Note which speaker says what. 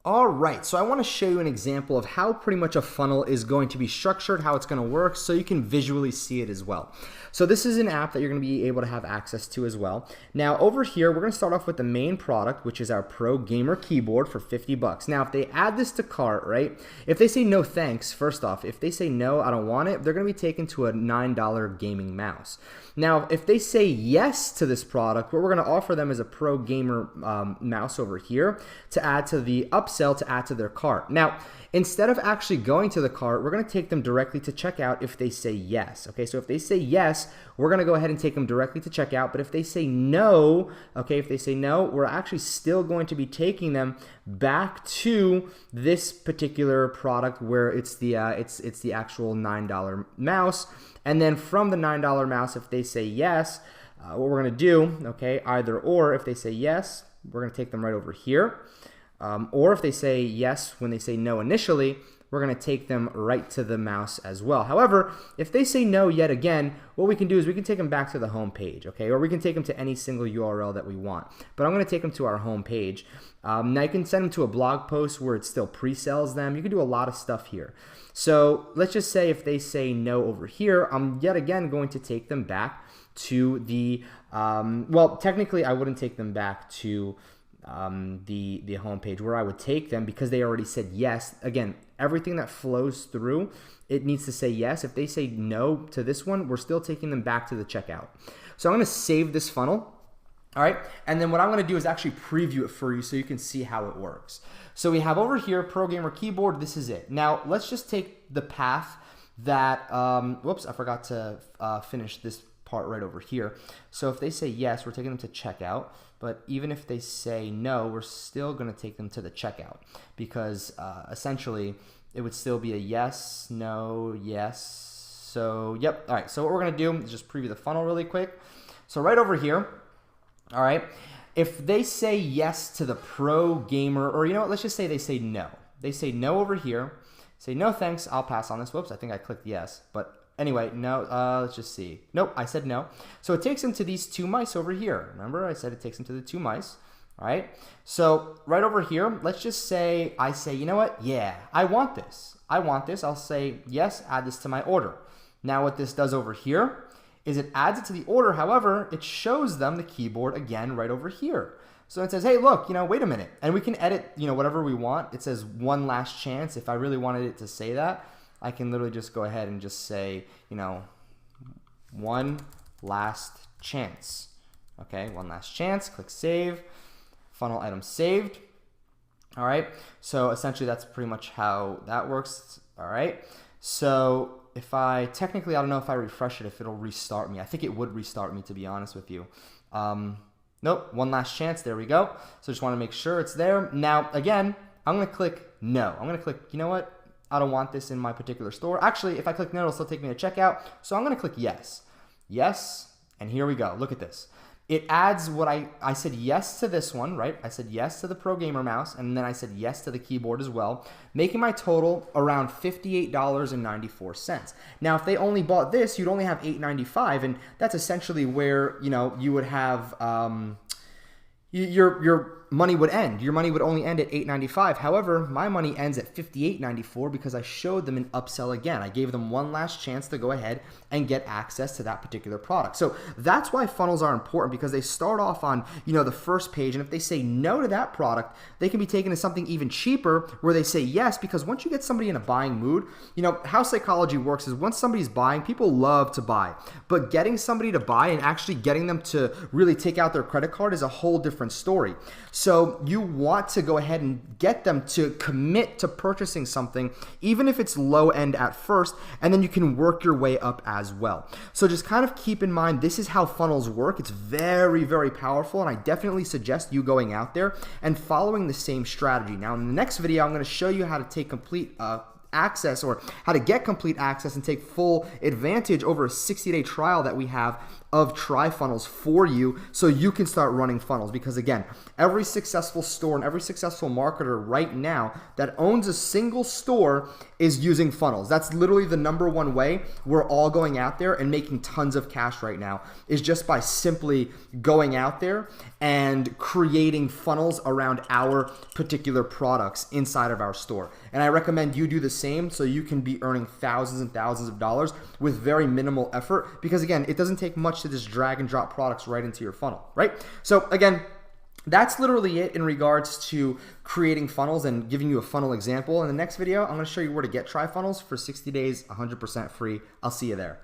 Speaker 1: All right, so I want to show you an example of how pretty much a funnel is going to be structured, how it's going to work, so you can visually see it as well. So this is an app that you're going to be able to have access to as well. Now over here, we're going to start off with the main product, which is our Pro Gamer keyboard for 50 bucks. Now if they add this to cart, right, if they say no thanks, first off, if they say no, I don't want it, they're going to be taken to a $9 gaming mouse. Now if they say yes to this product, what we're going to offer them is a Pro Gamer mouse over here to add to the upsell, to add to their cart. Now instead of actually going to the cart, we're going to take them directly to checkout if they say yes. Okay, so if they say yes, we're going to go ahead and take them directly to checkout. But if they say no, okay, if they say no, we're actually still going to be taking them back to this particular product where it's the actual $9 mouse. And then from the $9 mouse, if they say yes, what we're going to do, okay, either or, if they say yes, we're going to take them right over here. Or if they say yes when they say no initially, we're going to take them right to the mouse as well. However, if they say no yet again, what we can do is we can take them back to the home page, okay? Or we can take them to any single URL that we want. But I'm going to take them to our home page. Now you can send them to a blog post where it still pre-sells them. You can do a lot of stuff here. So let's just say if they say no over here, I'm yet again going to take them back to the, well, technically I wouldn't take them back to the home page. Where I would take them, because they already said yes, again, everything that flows through, it needs to say yes. If they say no to this one, we're still taking them back to the checkout. So I'm going to save this funnel. All right, and then what I'm going to do is actually preview it for you so you can see how it works. So we have over here Pro Gamer keyboard. This is it. Now let's just take the path that whoops, I forgot to finish this part right over here. So if they say yes, we're taking them to checkout. But even if they say no, we're still going to take them to the checkout, because essentially it would still be a yes, no, yes. So yep. All right, so what we're going to do is just preview the funnel really quick. So right over here, all right, if they say yes to the Pro Gamer, or you know what, let's just say they say no. They say no over here. Say no thanks, I'll pass on this. Whoops, I think I clicked yes. But anyway, no, let's just see. Nope, I said no. So it takes them to these two mice over here. Remember, I said it takes them to the two mice. All right, so right over here, let's just say I say, you know what? Yeah, I want this. I want this. I'll say, yes, add this to my order. Now what this does over here is it adds it to the order. However, it shows them the keyboard again right over here. So it says, hey, look, you know, wait a minute. And we can edit, you know, whatever we want. It says one last chance. If I really wanted it to say that, I can literally just go ahead and just say, you know, one last chance. Okay, one last chance, click save, funnel item saved. All right, so essentially that's pretty much how that works. All right, so if I technically, I don't know if I refresh it, if it'll restart me. I think it would restart me, to be honest with you. Nope, one last chance, there we go. So just want to make sure it's there. Now, again, I'm going to click no. I'm going to click, you know what? I don't want this in my particular store. Actually, if I click no, it'll still take me to checkout. So I'm going to click yes. Yes, and here we go. Look at this. It adds what I said yes to this one, right? I said yes to the Pro Gamer mouse, and then I said yes to the keyboard as well, making my total around $58.94. Now, if they only bought this, you'd only have $8.95, and that's essentially where, you know, you would have your money would end. Your money would only end at $8.95. However, my money ends at $58.94 because I showed them an upsell again. I gave them one last chance to go ahead and get access to that particular product. So that's why funnels are important, because they start off on, you know, the first page, and if they say no to that product, they can be taken to something even cheaper where they say yes, because once you get somebody in a buying mood, you know, how psychology works is once somebody's buying, people love to buy. But getting somebody to buy and actually getting them to really take out their credit card is a whole different story. So you want to go ahead and get them to commit to purchasing something, even if it's low end at first, and then you can work your way up as well. So just kind of keep in mind, this is how funnels work. It's very, very powerful, and I definitely suggest you going out there and following the same strategy. Now, in the next video, I'm going to show you how to take complete access, or how to get complete access and take full advantage over a 60-day trial that we have of tri-funnels for you so you can start running funnels. Because again, every successful store and every successful marketer right now that owns a single store is using funnels. That's literally the #1 way we're all going out there and making tons of cash right now, is just by simply going out there and creating funnels around our particular products inside of our store. And I recommend you do the same so you can be earning thousands and thousands of dollars with very minimal effort, because again, it doesn't take much to just drag and drop products right into your funnel, right? So again, that's literally it in regards to creating funnels and giving you a funnel example. In the next video, I'm going to show you where to get tri-funnels for 60 days, 100% free. I'll see you there.